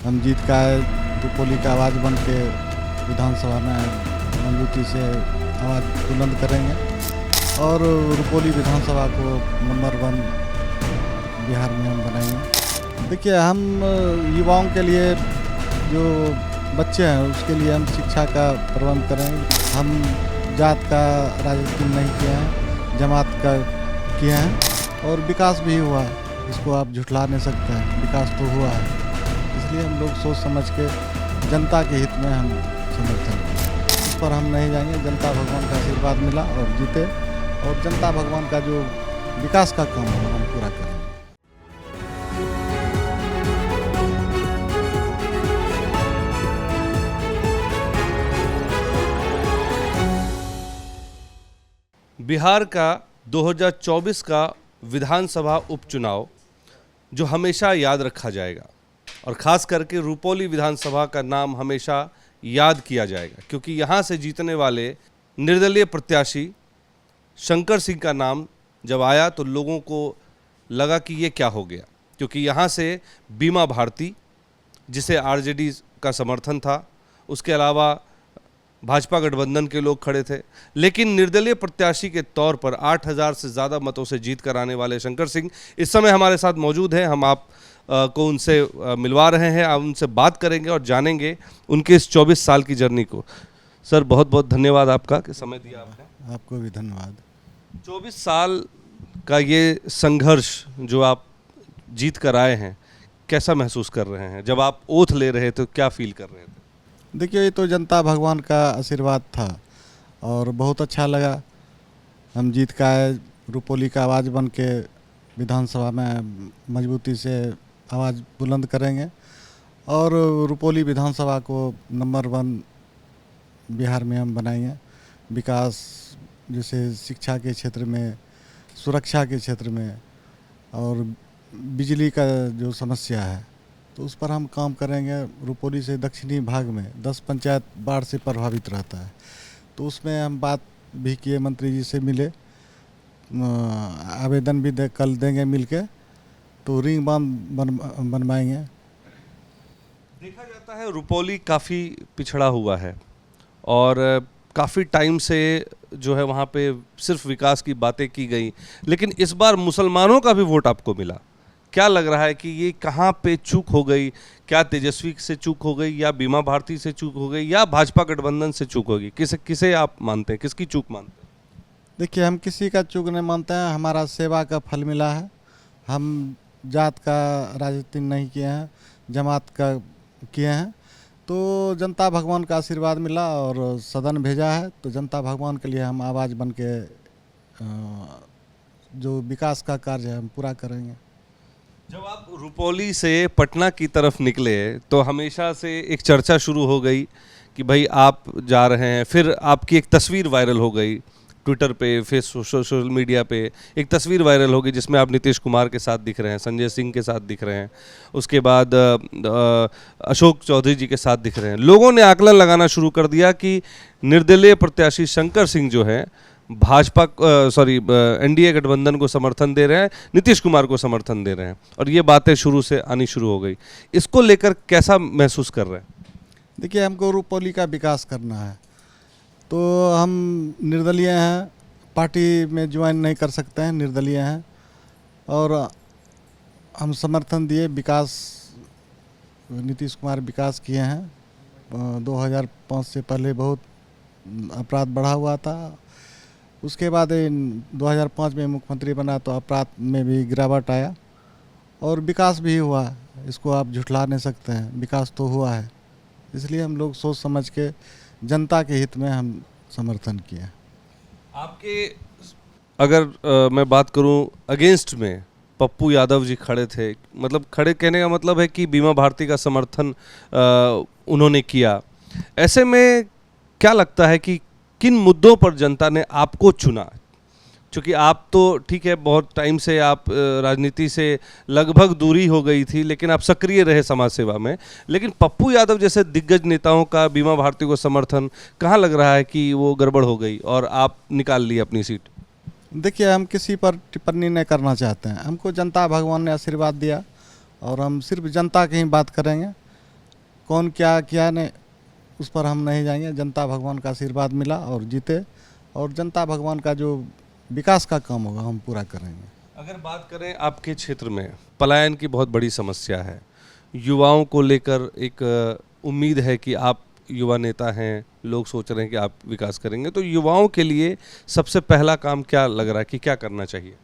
हम जीत का रुपोली का आवाज़ बन के विधानसभा में मजबूती से आवाज़ बुलंद करेंगे और रुपोली विधानसभा को नंबर 1 बिहार में हम बनाएंगे। देखिए, हम युवाओं के लिए जो बच्चे हैं उसके लिए हम शिक्षा का प्रबंध करेंगे। हम जात का राजनीति नहीं किए हैं, जमात का किए हैं और विकास भी हुआ है। इसको आप झुठला नहीं सकते हैं, विकास तो हुआ है। इसलिए हम लोग सोच समझ के जनता के हित में हम समर्थन करें। इस पर हम नहीं जाएंगे। जनता भगवान का आशीर्वाद मिला और जीते, और जनता भगवान का जो विकास का काम है हम पूरा करें। बिहार का 2024 का विधानसभा उपचुनाव जो हमेशा याद रखा जाएगा, और ख़ास करके रुपोली विधानसभा का नाम हमेशा याद किया जाएगा, क्योंकि यहाँ से जीतने वाले निर्दलीय प्रत्याशी शंकर सिंह का नाम जब आया तो लोगों को लगा कि ये क्या हो गया, क्योंकि यहाँ से बीमा भारती, जिसे आरजेडी का समर्थन था, उसके अलावा भाजपा गठबंधन के लोग खड़े थे, लेकिन निर्दलीय प्रत्याशी के तौर पर 8,000 से ज़्यादा मतों से जीत कर आने वाले शंकर सिंह इस समय हमारे साथ मौजूद हैं। हम आप को उनसे मिलवा रहे हैं, आप उनसे बात करेंगे और जानेंगे उनके इस 24 साल की जर्नी को। सर, बहुत बहुत धन्यवाद आपका कि समय दिया आपने। आपको भी धन्यवाद। 24 साल का ये संघर्ष जो आप जीत कर आए हैं, कैसा महसूस कर रहे हैं? जब आप ओथ ले रहे थे तो क्या फील कर रहे थे? देखिए, ये तो जनता भगवान का आशीर्वाद था और बहुत अच्छा लगा। हम जीत का रुपोली का आवाज़ बन के विधानसभा में मजबूती से आवाज़ बुलंद करेंगे और रुपोली विधानसभा को नंबर 1 बिहार में हम बनाएंगे। विकास जैसे शिक्षा के क्षेत्र में, सुरक्षा के क्षेत्र में और बिजली का जो समस्या है तो उस पर हम काम करेंगे। रुपोली से दक्षिणी भाग में 10 पंचायत बाढ़ से प्रभावित रहता है, तो उसमें हम बात भी किए, मंत्री जी से मिले, आवेदन भी कल देंगे मिलके, तो रिंग बांध बनवाएंगे। देखा जाता है रुपोली काफ़ी पिछड़ा हुआ है और काफ़ी टाइम से जो है वहाँ पे सिर्फ विकास की बातें की गई, लेकिन इस बार मुसलमानों का भी वोट आपको मिला। क्या लग रहा है कि ये कहाँ पे चूक हो गई? क्या तेजस्वी से चूक हो गई, या बीमा भारती से चूक हो गई, या भाजपा गठबंधन से चूक होगी? किसे आप मानते हैं, किसकी चूक मानते हैं? देखिए, हम किसी का चूक नहीं मानते हैं। हमारा सेवा का फल मिला है। हम जात का राजनीति नहीं किए हैं, जमात का किए हैं। तो जनता भगवान का आशीर्वाद मिला और सदन भेजा है, तो जनता भगवान के लिए हम आवाज़ बन के जो विकास का कार्य है हम पूरा करेंगे। जब आप रुपोली से पटना की तरफ निकले तो हमेशा से एक चर्चा शुरू हो गई कि भाई आप जा रहे हैं, फिर आपकी एक तस्वीर वायरल हो गई ट्विटर पे, सोशल मीडिया पे एक तस्वीर वायरल हो गई जिसमें आप नीतीश कुमार के साथ दिख रहे हैं, संजय सिंह के साथ दिख रहे हैं, उसके बाद अशोक चौधरी जी के साथ दिख रहे हैं। लोगों ने आकलन लगाना शुरू कर दिया कि निर्दलीय प्रत्याशी शंकर सिंह जो है एनडीए गठबंधन को समर्थन दे रहे हैं, नीतीश कुमार को समर्थन दे रहे हैं, और ये बातें शुरू से आनी शुरू हो गई। इसको लेकर कैसा महसूस कर रहे हैं? देखिए, हमको रुपोली का विकास करना है, तो हम निर्दलीय हैं, पार्टी में ज्वाइन नहीं कर सकते हैं, निर्दलीय हैं, और हम समर्थन दिए। विकास, नीतीश कुमार विकास किए हैं। 2005 से पहले बहुत अपराध बढ़ा हुआ था, उसके बाद 2005 में मुख्यमंत्री बना तो अपराध में भी गिरावट आया और विकास भी हुआ। इसको आप झुठला नहीं सकते हैं, विकास तो हुआ है। इसलिए हम लोग सोच समझ के जनता के हित में हम समर्थन किए। आपके अगर मैं बात करूं अगेंस्ट में, पप्पू यादव जी खड़े थे, मतलब खड़े कहने का मतलब है कि बीमा भारती का समर्थन उन्होंने किया। ऐसे में क्या लगता है कि किन मुद्दों पर जनता ने आपको चुना? क्योंकि आप तो ठीक है, बहुत टाइम से आप राजनीति से लगभग दूरी हो गई थी, लेकिन आप सक्रिय रहे समाज सेवा में, लेकिन पप्पू यादव जैसे दिग्गज नेताओं का बीमा भारती को समर्थन, कहाँ लग रहा है कि वो गड़बड़ हो गई और आप निकाल ली अपनी सीट? देखिए, हम किसी पर टिप्पणी नहीं करना चाहते हैं। हमको जनता भगवान ने आशीर्वाद दिया और हम सिर्फ जनता की ही बात करेंगे कौन क्या किया ने उस पर हम नहीं जाएंगे। जनता भगवान का आशीर्वाद मिला और जीते, और जनता भगवान का जो विकास का काम होगा हम पूरा करेंगे। अगर बात करें आपके क्षेत्र में पलायन की बहुत बड़ी समस्या है, युवाओं को लेकर एक उम्मीद है कि आप युवा नेता हैं, लोग सोच रहे हैं कि आप विकास करेंगे, तो युवाओं के लिए सबसे पहला काम क्या लग रहा है कि क्या करना चाहिए?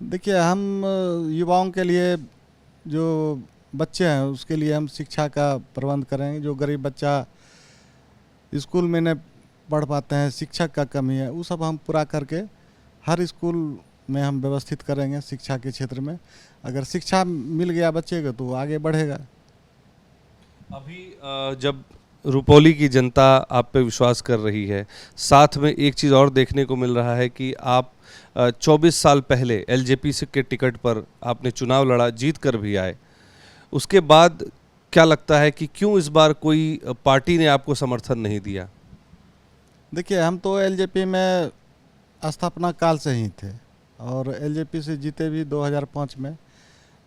देखिए, हम युवाओं के लिए जो बच्चे हैं उसके लिए हम शिक्षा का प्रबंध करेंगे। जो गरीब बच्चा स्कूल में नहीं पढ़ पाते हैं, शिक्षक का कमी है, वो सब हम पूरा करके हर स्कूल में हम व्यवस्थित करेंगे। शिक्षा के क्षेत्र में अगर शिक्षा मिल गया बच्चे को तो वो आगे बढ़ेगा। अभी जब रुपौली की जनता आप पे विश्वास कर रही है, साथ में एक चीज़ और देखने को मिल रहा है कि आप 24 साल पहले एलजेपी के टिकट पर आपने चुनाव लड़ा, जीत कर भी आए। उसके बाद क्या लगता है कि क्यों इस बार कोई पार्टी ने आपको समर्थन नहीं दिया? देखिए, हम तो एलजेपी में स्थापना काल से ही थे और एलजेपी से जीते भी 2005 में।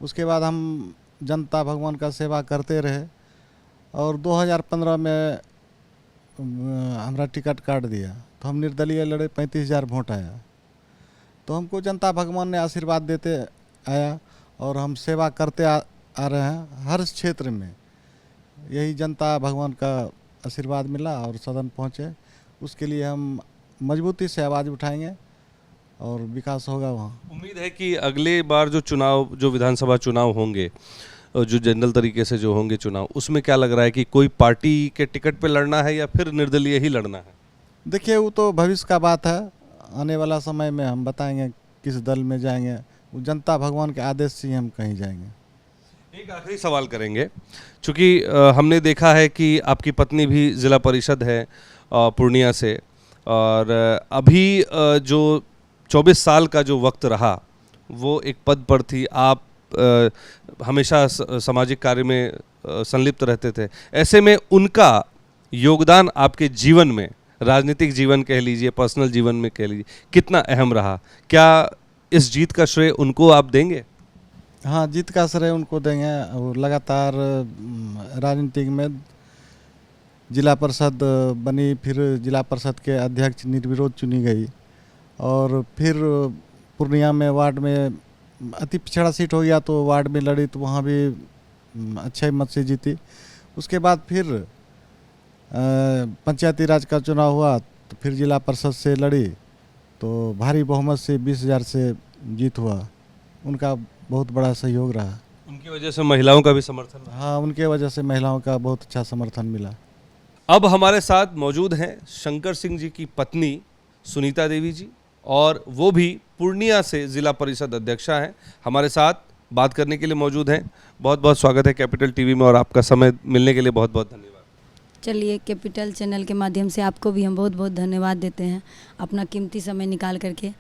उसके बाद हम जनता भगवान का सेवा करते रहे और 2015 में हमारा टिकट काट दिया तो हम निर्दलीय लड़े, 35,000 वोट आया। तो हमको जनता भगवान ने आशीर्वाद देते आया और हम सेवा करते आ रहे हैं हर क्षेत्र में। यही जनता भगवान का आशीर्वाद मिला और सदन पहुँचे। उसके लिए हम मजबूती से आवाज़ उठाएंगे और विकास होगा वहाँ। उम्मीद है कि अगले बार जो चुनाव, जो विधानसभा चुनाव होंगे, जो जनरल तरीके से जो होंगे चुनाव, उसमें क्या लग रहा है कि कोई पार्टी के टिकट पे लड़ना है या फिर निर्दलीय ही लड़ना है? देखिए, वो तो भविष्य का बात है। आने वाला समय में हम बताएंगे किस दल में जाएंगे। वो जनता भगवान के आदेश से ही हम कहीं जाएंगे। एक आखिरी सवाल करेंगे, चूँकि हमने देखा है कि आपकी पत्नी भी ज़िला परिषद है पूर्णिया से, और अभी जो 24 साल का जो वक्त रहा वो एक पद पर थी। आप हमेशा सामाजिक कार्य में संलिप्त रहते थे। ऐसे में उनका योगदान आपके जीवन में, राजनीतिक जीवन कह लीजिए, पर्सनल जीवन में कह लीजिए, कितना अहम रहा? क्या इस जीत का श्रेय उनको आप देंगे? हाँ, जीत का श्रेय उनको देंगे। और लगातार राजनीतिक में जिला परिषद बनी, फिर जिला परिषद के अध्यक्ष निर्विरोध चुनी गई और फिर पूर्णिया में वार्ड में अति पिछड़ा सीट हो गया तो वार्ड में लड़ी तो वहाँ भी अच्छे मत से जीती। उसके बाद फिर पंचायती राज का चुनाव हुआ तो फिर जिला परिषद से लड़ी तो भारी बहुमत से 20,000 से जीत हुआ। उनका बहुत बड़ा सहयोग रहा। उनकी वजह से महिलाओं का भी समर्थन रहा। हाँ, उनके वजह से महिलाओं का बहुत अच्छा समर्थन मिला। अब हमारे साथ मौजूद हैं शंकर सिंह जी की पत्नी सुनीता देवी जी, और वो भी पूर्णिया से ज़िला परिषद अध्यक्षा हैं। हमारे साथ बात करने के लिए मौजूद हैं। बहुत बहुत स्वागत है कैपिटल टीवी में और आपका समय मिलने के लिए बहुत बहुत धन्यवाद। चलिए, कैपिटल चैनल के माध्यम से आपको भी हम बहुत बहुत धन्यवाद देते हैं, अपना कीमती समय निकाल करके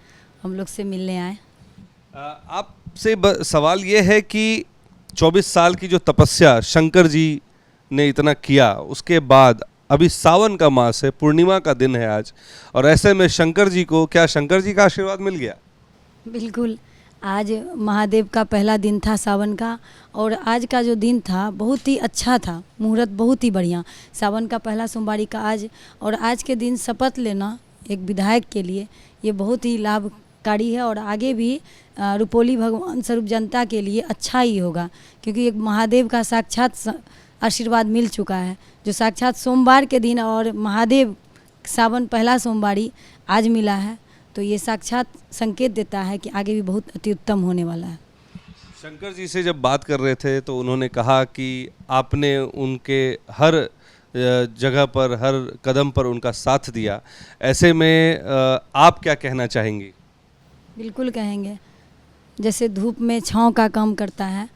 हम लोग से मिलने आए। आपसे सवाल ये है कि 24 साल की जो तपस्या शंकर जी ने इतना किया, उसके बाद अभी सावन का मास है, पूर्णिमा का दिन है आज, और ऐसे में शंकर जी को, क्या शंकर जी का आशीर्वाद मिल गया? बिल्कुल, आज महादेव का पहला दिन था सावन का, और आज का जो दिन था बहुत ही अच्छा था, मुहूर्त बहुत ही बढ़िया। सावन का पहला सोमवारी का आज, और आज के दिन शपथ लेना एक विधायक के लिए ये बहुत ही लाभकारी है, और आगे भी रुपौली भगवान स्वरूप जनता के लिए अच्छा ही होगा, क्योंकि एक महादेव का साक्षात आशीर्वाद मिल चुका है। जो साक्षात सोमवार के दिन और महादेव सावन पहला सोमवारी आज मिला है, तो ये साक्षात संकेत देता है कि आगे भी बहुत अति उत्तम होने वाला है। शंकर जी से जब बात कर रहे थे तो उन्होंने कहा कि आपने उनके हर जगह पर, हर कदम पर उनका साथ दिया। ऐसे में आप क्या कहना चाहेंगी? बिल्कुल कहेंगे, जैसे धूप में छाँव का काम करता है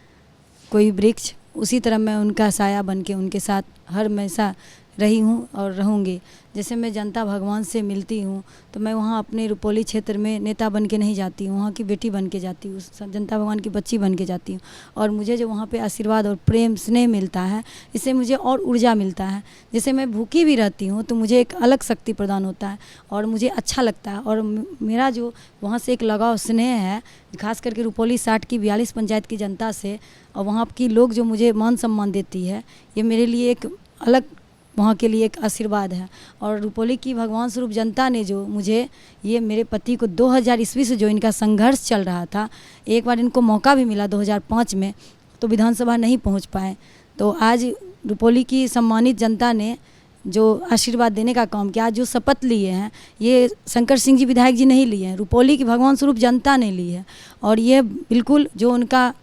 कोई वृक्ष, उसी तरह मैं उनका साया बन के उनके साथ हर हमेशा रही हूँ और रहूँगी। जैसे मैं जनता भगवान से मिलती हूँ तो मैं वहाँ अपने रुपौली क्षेत्र में नेता बन के नहीं जाती हूँ, वहाँ की बेटी बन के जाती हूँ, जनता भगवान की बच्ची बन के जाती हूँ। और मुझे जो वहाँ पे आशीर्वाद और प्रेम स्नेह मिलता है, इससे मुझे और ऊर्जा मिलता है। जैसे मैं भूखी भी रहती हूँ तो मुझे एक अलग शक्ति प्रदान होता है और मुझे अच्छा लगता है। और मेरा जो वहाँ से एक लगाव स्नेह है, खास करके रुपौली 60 की 42 पंचायत की जनता से, और वहाँ की लोग जो मुझे मान सम्मान देती है, ये मेरे लिए एक अलग वहाँ के लिए एक आशीर्वाद है। और रुपौली की भगवान स्वरूप जनता ने जो मुझे, ये मेरे पति को 2000 ईस्वी से जो इनका संघर्ष चल रहा था, एक बार इनको मौका भी मिला 2005 में, तो विधानसभा नहीं पहुँच पाए। तो आज रुपौली की सम्मानित जनता ने जो आशीर्वाद देने का काम किया, आज जो शपथ लिए हैं, ये शंकर सिंह जी विधायक जी नहीं लिए हैं, रुपौली की भगवान स्वरूप जनता ने ली है। और ये बिल्कुल जो उनका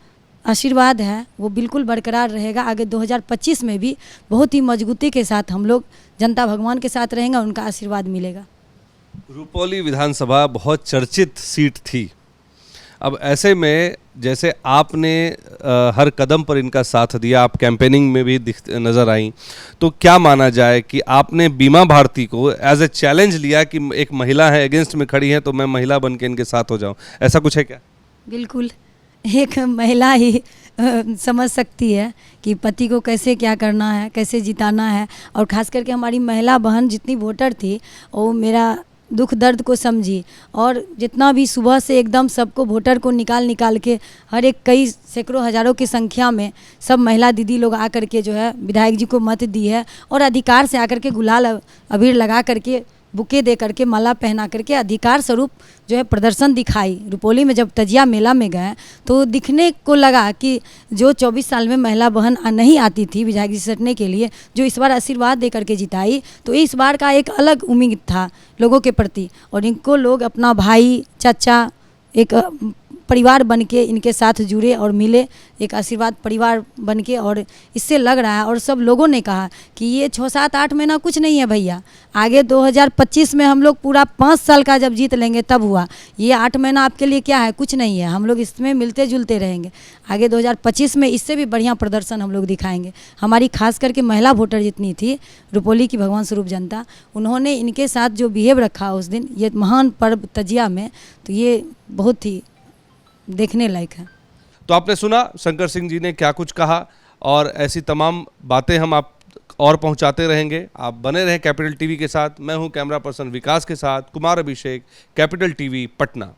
आशीर्वाद है वो बिल्कुल बरकरार रहेगा। आगे 2025 में भी बहुत ही मजबूती के साथ हम लोग जनता भगवान के साथ रहेंगे, उनका आशीर्वाद मिलेगा। रुपौली विधानसभा बहुत चर्चित सीट थी। अब ऐसे में जैसे आपने हर कदम पर इनका साथ दिया, आप कैंपेनिंग में भी नज़र आई, तो क्या माना जाए कि आपने बीमा भारती को एज ए चैलेंज लिया कि एक महिला है, अगेंस्ट में खड़ी है, तो मैं महिला बन के इनके साथ हो जाऊं, ऐसा कुछ है क्या? बिल्कुल, एक महिला ही समझ सकती है कि पति को कैसे क्या करना है, कैसे जिताना है। और ख़ास करके हमारी महिला बहन जितनी वोटर थी, वो मेरा दुख दर्द को समझी, और जितना भी सुबह से एकदम सबको वोटर को निकाल के हर एक कई सैकड़ों हज़ारों की संख्या में सब महिला दीदी लोग आकर के जो है विधायक जी को मत दी है, और अधिकार से आकर के गुलाल अबीर लगा करके, बुके दे करके, माला पहना करके अधिकार स्वरूप जो है प्रदर्शन दिखाई। रुपौली में जब तजिया मेला में गए तो दिखने को लगा कि जो 24 साल में महिला बहन नहीं आती थी विधायक जी सटने के लिए, जो इस बार आशीर्वाद दे करके जिताई, तो इस बार का एक अलग उम्मीद था लोगों के प्रति। और इनको लोग अपना भाई, चाचा, एक परिवार बन के इनके साथ जुड़े और मिले, एक आशीर्वाद परिवार बन के। और इससे लग रहा है, और सब लोगों ने कहा कि ये 6, 7, 8 महीना कुछ नहीं है भैया, आगे 2025 में हम लोग पूरा 5 साल का जब जीत लेंगे तब हुआ, ये 8 महीना आपके लिए क्या है, कुछ नहीं है, हम लोग इसमें मिलते जुलते रहेंगे। आगे 2025 में इससे भी बढ़िया प्रदर्शन हम लोग दिखाएंगे। हमारी खास करके महिला वोटर जितनी थी, रुपौली की भगवान स्वरूप जनता, उन्होंने इनके साथ जो बिहेव रखा उस दिन, ये महान पर्व तजिया में, तो ये बहुत ही देखने लायक है। तो आपने सुना शंकर सिंह जी ने क्या कुछ कहा, और ऐसी तमाम बातें हम आप और पहुंचाते रहेंगे। आप बने रहें कैपिटल टीवी के साथ। मैं हूं कैमरा पर्सन विकास के साथ कुमार अभिषेक, कैपिटल टीवी पटना।